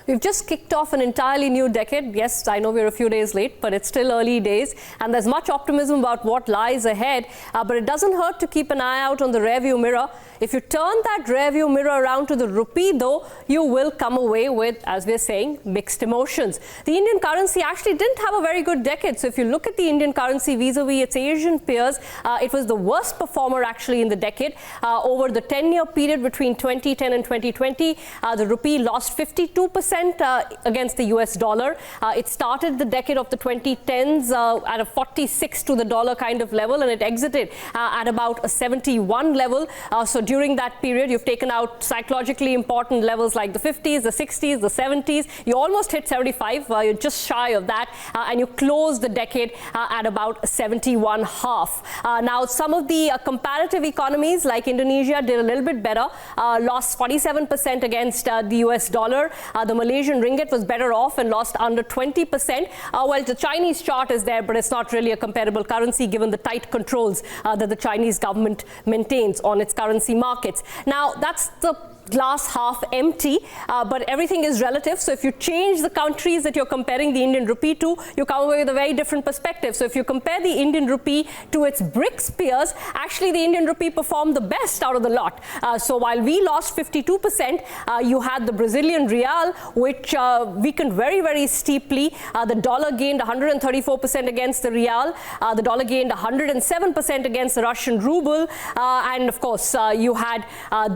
We've just kicked off an entirely new decade. Yes, I know we're a few days late, but it's still early days, and there's much optimism about what lies ahead. But it doesn't hurt to keep an eye out on the rearview mirror. If you turn that rearview mirror around to the rupee, though, you will come away with, as we're saying, mixed emotions. The Indian currency actually didn't have a very good decade. So if you look at the Indian currency vis-a-vis its Asian peers, it was the worst performer actually in the decade. Over the 10-year period between 2010 and 2020, the rupee lost 52% against the US dollar. It started the decade of the 2010s at a 46 to the dollar kind of level, and it exited at about a 71 level. So during that period, you've taken out psychologically important levels like the 50s, the 60s, the 70s. You almost hit 75. You're just shy of that, and you closed the decade at about 71.5. Now, some of the comparative economies like Indonesia did a little bit better, lost 47% against the US dollar. The Malaysian ringgit was better off and lost under 20%. Well, the Chinese chart is there, but it's not really a comparable currency given the tight controls that the Chinese government maintains on its currency markets. Now, that's the glass half empty, but everything is relative. So if you change the countries that you're comparing the Indian rupee to, you come away with a very different perspective. So if you compare the Indian rupee to its BRICS peers, actually the Indian rupee performed the best out of the lot. So while we lost 52%, you had the Brazilian real, which weakened very, very steeply. The dollar gained 134% against the real. The dollar gained 107% against the Russian ruble. And of course, you had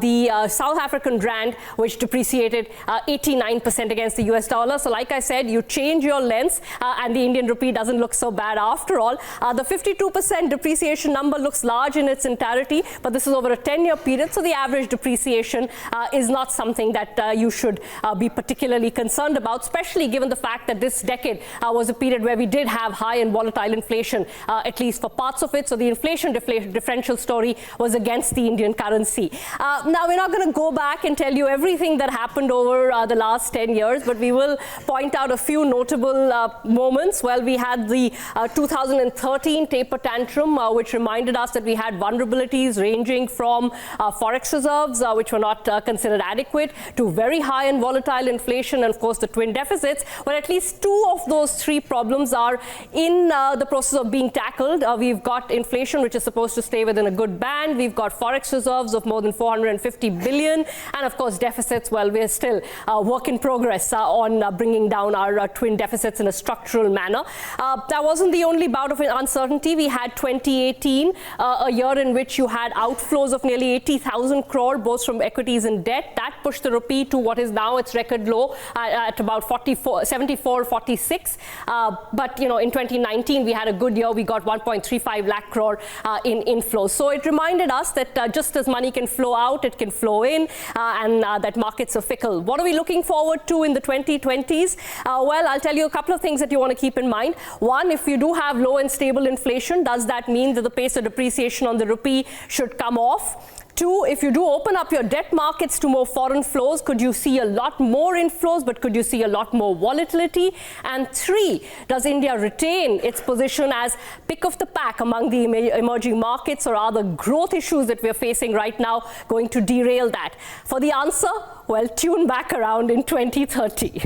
the South African rand, which depreciated 89% against the US dollar. So like I said, you change your lens and the Indian rupee doesn't look so bad after all. The 52% depreciation number looks large in its entirety, but this is over a 10-year period. So the average depreciation is not something that you should be particularly concerned about, especially given the fact that this decade was a period where we did have high and volatile inflation, at least for parts of it. So the inflation differential story was against the Indian currency. Now, we're not going to go back and tell you everything that happened over the last 10 years, but we will point out a few notable moments. Well, we had the 2013 taper tantrum, which reminded us that we had vulnerabilities ranging from forex reserves, which were not considered adequate, to very high and volatile inflation, and of course the twin deficits. But at least two of those three problems are in the process of being tackled. We've got inflation, which is supposed to stay within a good band. We've got forex reserves of more than 450 billion. And of course, deficits, well, we're still work in progress on bringing down our twin deficits in a structural manner. That wasn't the only bout of uncertainty. We had 2018, a year in which you had outflows of nearly 80,000 crore, both from equities and debt. That pushed the rupee to what is now its record low at about 74.46. But, you know, in 2019, we had a good year. We got 1.35 lakh crore in inflows. So it reminded us that just as money can flow out, it can flow in. And that markets are fickle. What are we looking forward to in the 2020s? Well, I'll tell you a couple of things that you want to keep in mind. One, if you do have low and stable inflation, does that mean that the pace of depreciation on the rupee should come off? Two, if you do open up your debt markets to more foreign flows, could you see a lot more inflows, but could you see a lot more volatility? And three, does India retain its position as pick of the pack among the emerging markets, or are the growth issues that we're facing right now going to derail that? For the answer, well, tune back around in 2030.